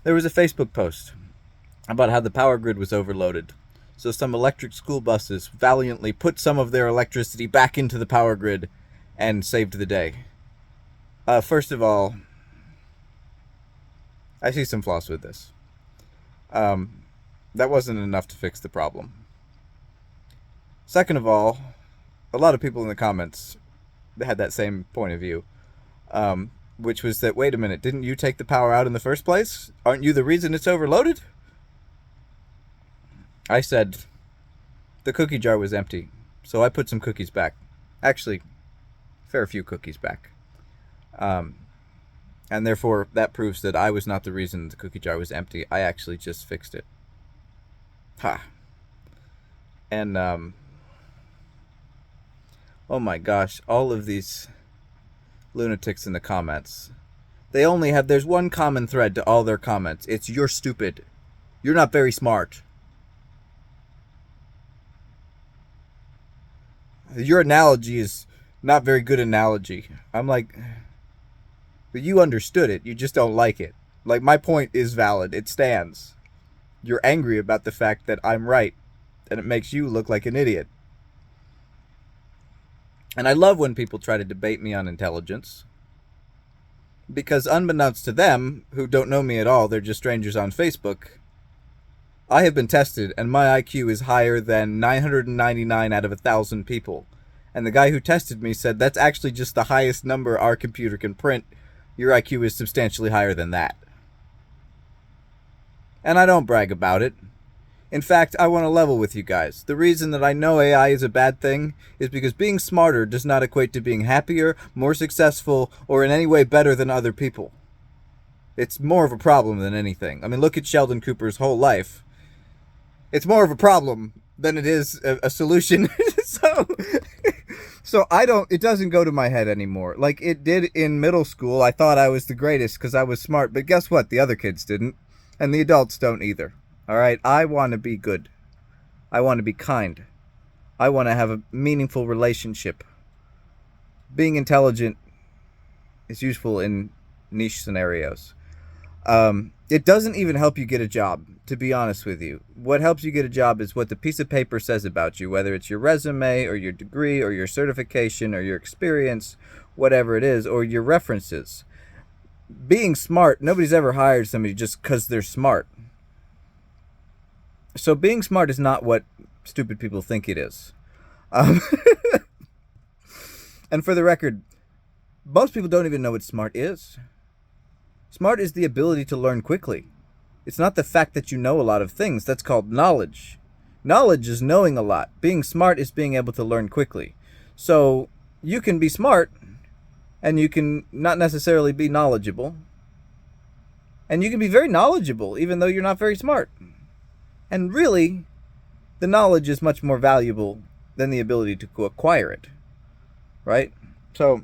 There was a Facebook post about how the power grid was overloaded. So some electric school buses valiantly put some of their electricity back into the power grid and saved the day. First of all, I see some flaws with this. Um, that wasn't enough to fix the problem. Second of all, a lot of people in the comments had that same point of view, which was that, wait a minute, didn't you take the power out in the first place? Aren't you the reason it's overloaded? I said the cookie jar was empty, so I put some cookies back. Actually, fair few cookies back. Um, and therefore, that proves that I was not the reason the cookie jar was empty. I actually just fixed it. Ha. And, oh my gosh, all of these lunatics in the comments. There's one common thread to all their comments. It's, you're stupid. You're not very smart. Your analogy is not very good analogy. I'm like, but you understood it. You just don't like it. Like, my point is valid. It stands. You're angry about the fact that I'm right, and it makes you look like an idiot. And I love when people try to debate me on intelligence, because unbeknownst to them, who don't know me at all, they're just strangers on Facebook, I have been tested, and my IQ is higher than 999 out of 1,000 people. And the guy who tested me said that's actually just the highest number our computer can print. Your IQ is substantially higher than that. And I don't brag about it. In fact, I want to level with you guys. The reason that I know AI is a bad thing is because being smarter does not equate to being happier, more successful, or in any way better than other people. It's more of a problem than anything. I mean, look at Sheldon Cooper's whole life. It's more of a problem than it is a solution. So it doesn't go to my head anymore. Like it did in middle school. I thought I was the greatest because I was smart, but guess what? The other kids didn't, and the adults don't either. All right, I want to be good. I want to be kind. I want to have a meaningful relationship. Being intelligent is useful in niche scenarios. It doesn't even help you get a job, to be honest with you. What helps you get a job is what the piece of paper says about you, whether it's your resume or your degree or your certification or your experience, whatever it is, or your references. Being smart, nobody's ever hired somebody just because they're smart. So being smart is not what stupid people think it is. Um, and for the record, most people don't even know what smart is. Smart is the ability to learn quickly. It's not the fact that you know a lot of things. That's called knowledge. Knowledge is knowing a lot. Being smart is being able to learn quickly. So you can be smart, and you can not necessarily be knowledgeable. And you can be very knowledgeable, even though you're not very smart. And really, the knowledge is much more valuable than the ability to acquire it. Right? So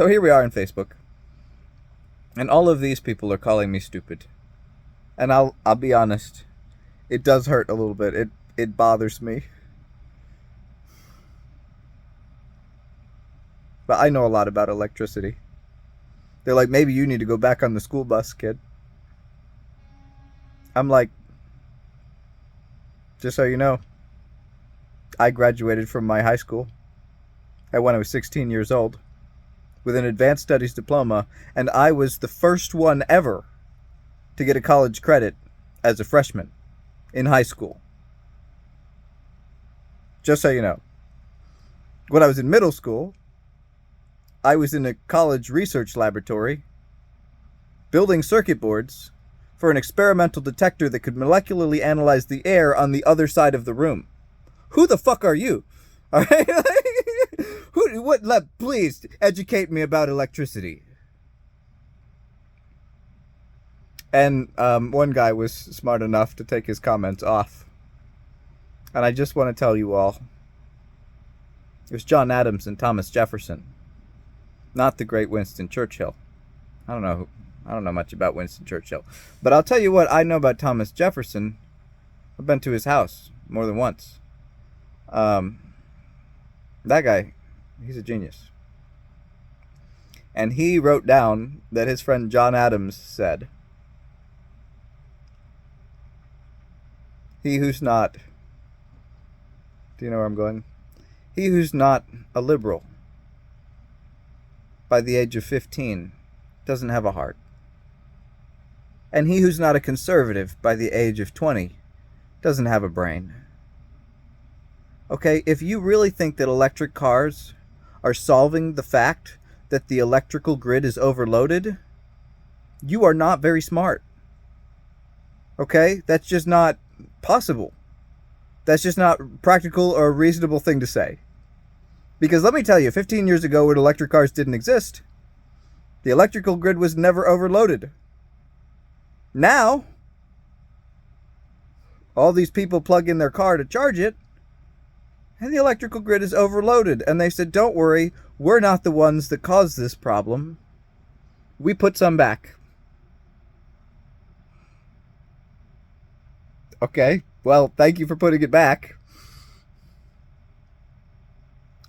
here we are on Facebook. And all of these people are calling me stupid. And I'll be honest, it does hurt a little bit. It bothers me. But I know a lot about electricity. They're like, maybe you need to go back on the school bus, kid. I'm like, just so you know, I graduated from my high school when I was 16 years old with an advanced studies diploma, and I was the first one ever to get a college credit as a freshman in high school. Just so you know. When I was in middle school, I was in a college research laboratory building circuit boards for an experimental detector that could molecularly analyze the air on the other side of the room. Who the fuck are you? All right? Please educate me about electricity. And one guy was smart enough to take his comments off. And I just want to tell you all, it was John Adams and Thomas Jefferson, not the great Winston Churchill. I don't know much about Winston Churchill. But I'll tell you what I know about Thomas Jefferson. I've been to his house more than once. That guy, he's a genius. And he wrote down that his friend John Adams said, "He who's not," do you know where I'm going? "He who's not a liberal by the age of 15 doesn't have a heart. And he who's not a conservative by the age of 20 doesn't have a brain." Okay, if you really think that electric cars are solving the fact that the electrical grid is overloaded, you are not very smart. Okay? That's just not possible. That's just not practical or a reasonable thing to say. Because let me tell you, 15 years ago when electric cars didn't exist, the electrical grid was never overloaded. Now, all these people plug in their car to charge it, and the electrical grid is overloaded. And they said, don't worry, we're not the ones that caused this problem. We put some back. Okay, well, thank you for putting it back.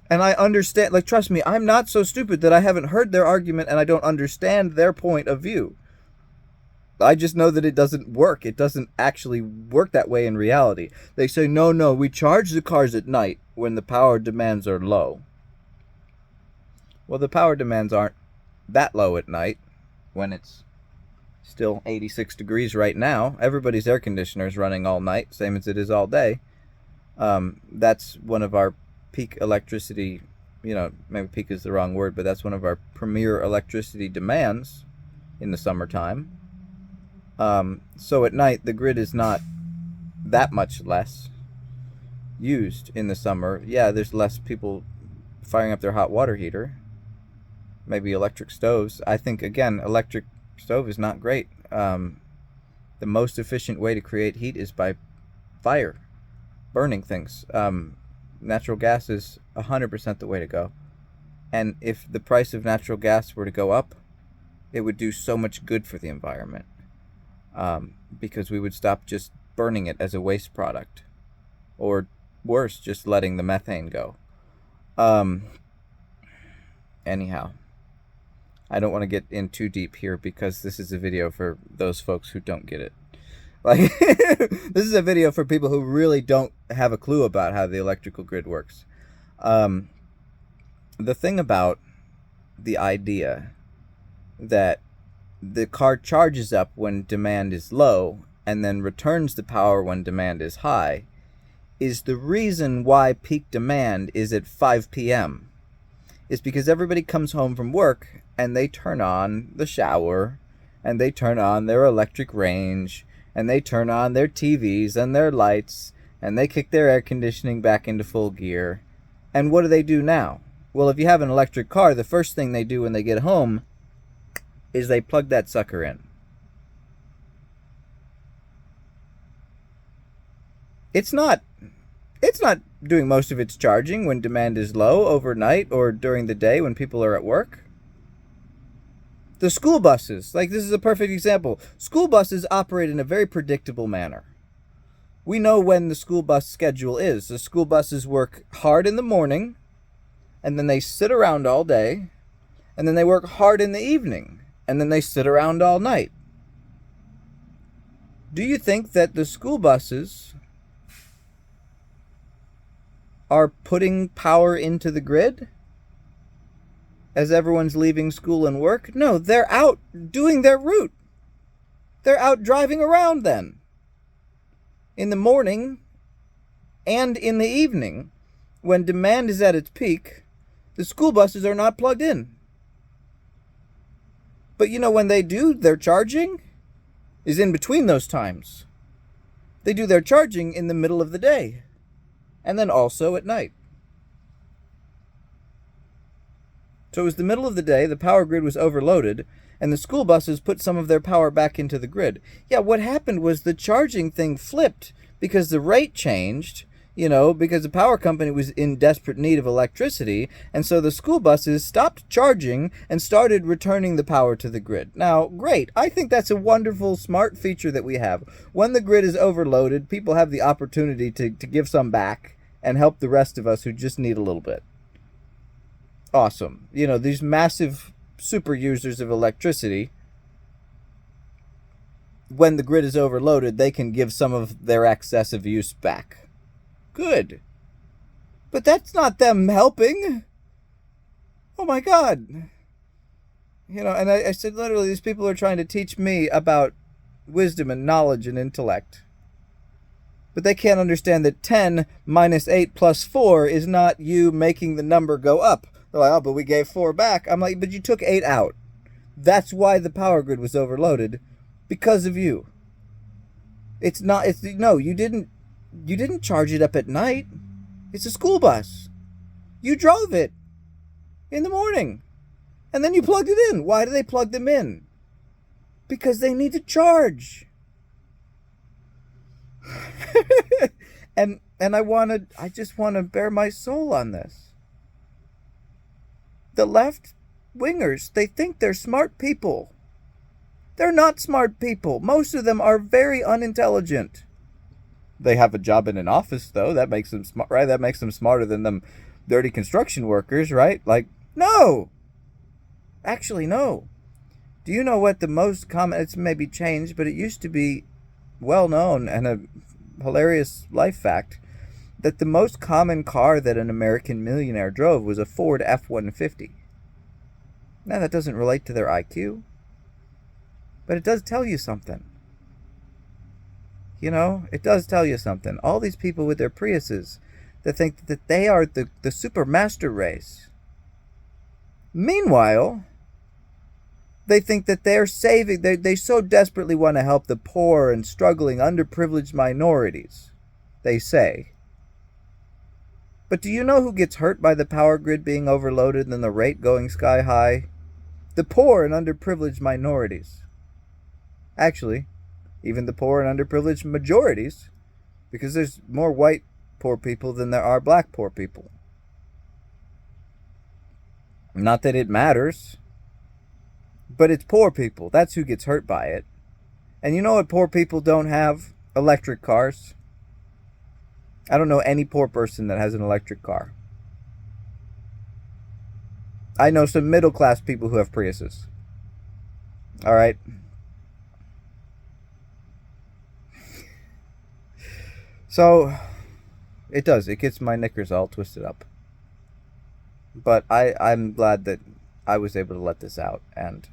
And I understand, like, trust me, I'm not so stupid that I haven't heard their argument and I don't understand their point of view. I just know that it doesn't work. It doesn't actually work that way in reality. They say, no, we charge the cars at night when the power demands are low. Well, the power demands aren't that low at night when it's still 86 degrees right now. Everybody's air conditioner is running all night, same as it is all day. That's one of our peak electricity, maybe peak is the wrong word, but that's one of our premier electricity demands in the summertime. So at night, the grid is not that much less used in the summer. Yeah, there's less people firing up their hot water heater. Maybe electric stoves. I think, again, electric stove is not great. The most efficient way to create heat is by fire, burning things. Natural gas is 100% the way to go. And if the price of natural gas were to go up, it would do so much good for the environment. Because we would stop just burning it as a waste product, or worse, just letting the methane go. Anyhow, I don't want to get in too deep here because this is a video for those folks who don't get it. Like, this is a video for people who really don't have a clue about how the electrical grid works. The thing about the idea that the car charges up when demand is low and then returns the power when demand is high is the reason why peak demand is at 5 p.m. It's because everybody comes home from work and they turn on the shower and they turn on their electric range and they turn on their TVs and their lights and they kick their air conditioning back into full gear. And what do they do now? Well, if you have an electric car, the first thing they do when they get home is they plug that sucker in. It's not doing most of its charging when demand is low overnight or during the day when people are at work. The school buses, like, this is a perfect example. School buses operate in a very predictable manner. We know when the school bus schedule is. The school buses work hard in the morning, and then they sit around all day, and then they work hard in the evening, and then they sit around all night. Do you think that the school buses are putting power into the grid as everyone's leaving school and work? No, they're out doing their route. They're out driving around then. In the morning and in the evening, when demand is at its peak, the school buses are not plugged in. But when they do their charging is in between those times. They do their charging in the middle of the day and then also at night. So it was the middle of the day, the power grid was overloaded, and the school buses put some of their power back into the grid. Yeah, what happened was the charging thing flipped because the rate changed, because the power company was in desperate need of electricity, and so the school buses stopped charging and started returning the power to the grid. Now, great. I think that's a wonderful, smart feature that we have. When the grid is overloaded, people have the opportunity to give some back and help the rest of us who just need a little bit. Awesome. These massive super users of electricity, when the grid is overloaded, they can give some of their excessive use back. Good. But that's not them helping. Oh my God. And I said, literally, these people are trying to teach me about wisdom and knowledge and intellect. But they can't understand that 10 minus 8 plus 4 is not you making the number go up. They're like, oh, but we gave 4 back. I'm like, but you took 8 out. That's why the power grid was overloaded. Because of you. No, you didn't charge it up at night. It's a school bus. You drove it in the morning. And then you plugged it in. Why do they plug them in? Because they need to charge. and I just want to bare my soul on this. The left wingers, they think they're smart people. They're not smart people. Most of them are very unintelligent. They have a job in an office, though. That makes them smart, right? That makes them smarter than them dirty construction workers, right? Like, no. Actually, no. Do you know what the most common... It's maybe changed, but it used to be well known and a hilarious life fact that the most common car that an American millionaire drove was a Ford F-150. Now, that doesn't relate to their IQ. But it does tell you something. It does tell you something. All these people with their Priuses that think that they are the super master race. Meanwhile, they think that they're saving, they so desperately want to help the poor and struggling underprivileged minorities, they say. But do you know who gets hurt by the power grid being overloaded and the rate going sky high? The poor and underprivileged minorities. Actually, even the poor and underprivileged majorities, because there's more white poor people than there are black poor people. Not that it matters, but it's poor people. That's who gets hurt by it. And you know what poor people don't have? Electric cars. I don't know any poor person that has an electric car. I know some middle class people who have Priuses. All right. So, it does. It gets my knickers all twisted up. But I'm glad that I was able to let this out. And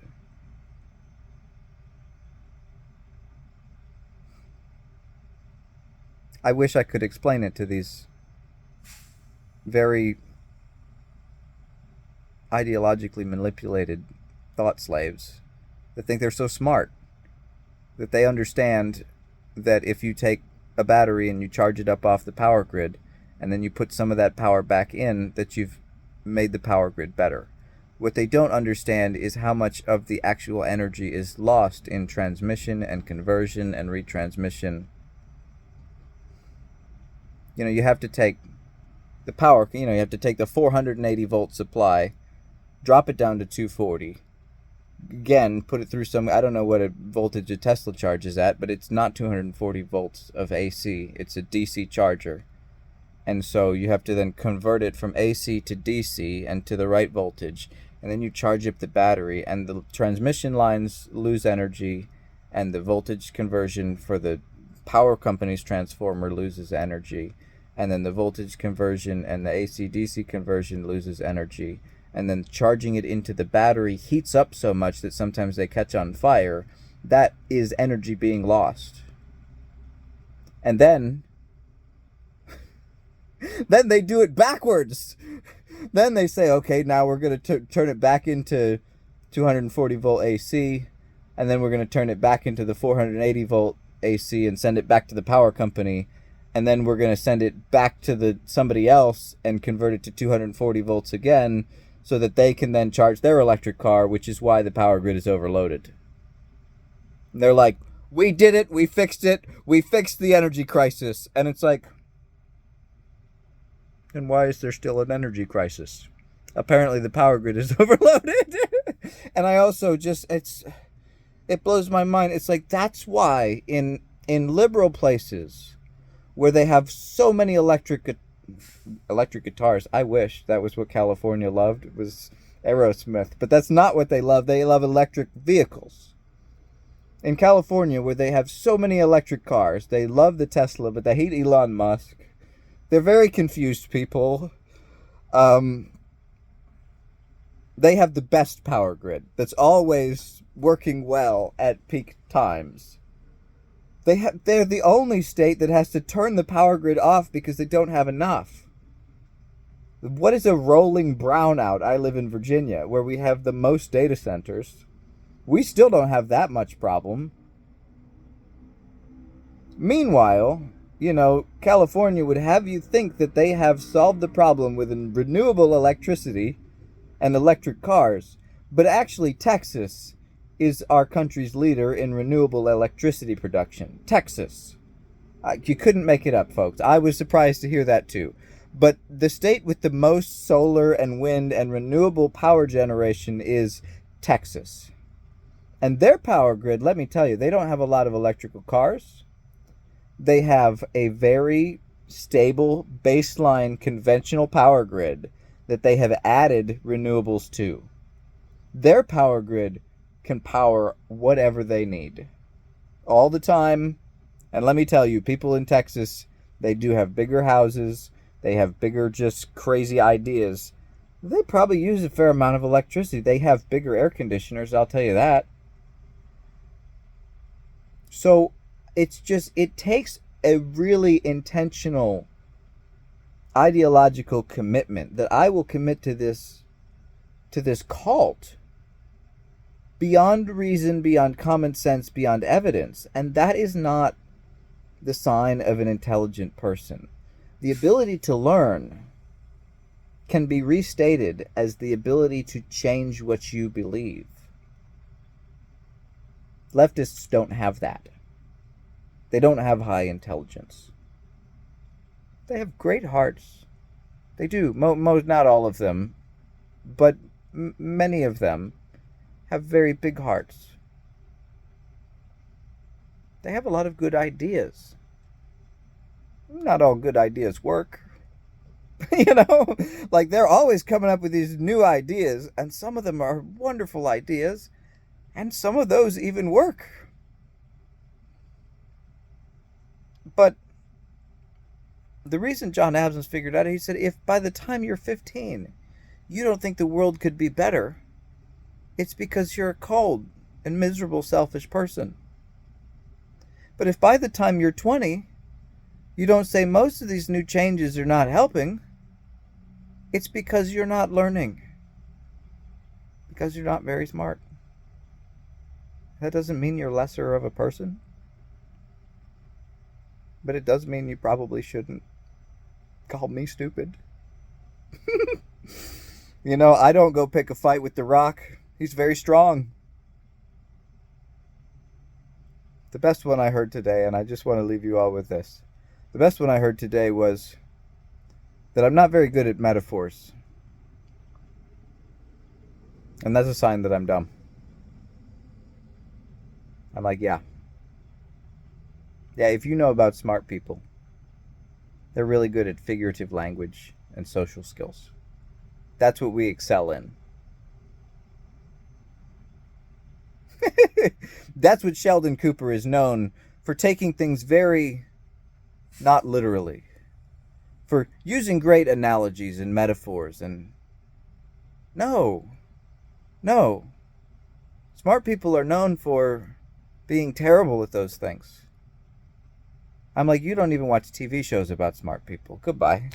I wish I could explain it to these very ideologically manipulated thought slaves that think they're so smart. That they understand that if you take a battery and you charge it up off the power grid and then you put some of that power back in, that you've made the power grid better. What they don't understand is how much of the actual energy is lost in transmission and conversion and retransmission. You have to take the power, you have to take the 480 volt supply, drop it down to 240, again, put it through I don't know what a voltage a Tesla charges at, but it's not 240 volts of AC. It's a DC charger. And so you have to then convert it from AC to DC and to the right voltage. And then you charge up the battery, and the transmission lines lose energy, and the voltage conversion for the power company's transformer loses energy. And then the voltage conversion and the AC-DC conversion loses energy. And then charging it into the battery heats up so much that sometimes they catch on fire. That is energy being lost. And then they do it backwards. Then they say, okay, now we're going to turn it back into 240 volt AC, and then we're going to turn it back into the 480 volt AC and send it back to the power company, and then we're going to send it back to somebody else and convert it to 240 volts again, so that they can then charge their electric car, which is why the power grid is overloaded. And they're like, we did it, we fixed it, we fixed the energy crisis. And it's like, and why is there still an energy crisis? Apparently the power grid is overloaded. And I also it blows my mind. It's like, that's why in liberal places where they have so many electric guitars, I wish that was what California loved, was Aerosmith. But that's not what they love. They love electric vehicles. In California, where they have so many electric cars, they love the Tesla, but they hate Elon Musk. They're very confused people. They have the best power grid that's always working well at peak times. They're the only state that has to turn the power grid off because they don't have enough. What is a rolling brownout? I live in Virginia, where we have the most data centers. We still don't have that much problem. Meanwhile, California would have you think that they have solved the problem with renewable electricity and electric cars, but actually Texas is our country's leader in renewable electricity production. Texas. You couldn't make it up, folks. I was surprised to hear that too. But the state with the most solar and wind and renewable power generation is Texas. And their power grid, let me tell you, they don't have a lot of electrical cars. They have a very stable baseline conventional power grid that they have added renewables to. Their power grid can power whatever they need all the time. And let me tell you, people in Texas, they do have bigger houses. They have bigger, just crazy ideas. They probably use a fair amount of electricity. They have bigger air conditioners, I'll tell you that. So it takes a really intentional ideological commitment that I will commit to this cult beyond reason, beyond common sense, beyond evidence. And that is not the sign of an intelligent person. The ability to learn can be restated as the ability to change what you believe. Leftists don't have that. They don't have high intelligence. They have great hearts. They do. Not all of them, but many of them have very big hearts. They have a lot of good ideas. Not all good ideas work. Like they're always coming up with these new ideas, and some of them are wonderful ideas, and some of those even work. But the reason John Adams figured out, he said, if by the time you're 15, you don't think the world could be better, it's because you're a cold and miserable, selfish person. But if by the time you're 20, you don't say most of these new changes are not helping, it's because you're not learning. Because you're not very smart. That doesn't mean you're lesser of a person. But it does mean you probably shouldn't call me stupid. I don't go pick a fight with The Rock. He's very strong. The best one I heard today, and I just want to leave you all with this. The best one I heard today was that I'm not very good at metaphors. And that's a sign that I'm dumb. I'm like, yeah. Yeah, if you know about smart people, they're really good at figurative language and social skills. That's what we excel in. That's what Sheldon Cooper is known for, taking things very not literally, for using great analogies and metaphors. And no. Smart people are known for being terrible at those things. I'm like, you don't even watch TV shows about smart people. Goodbye.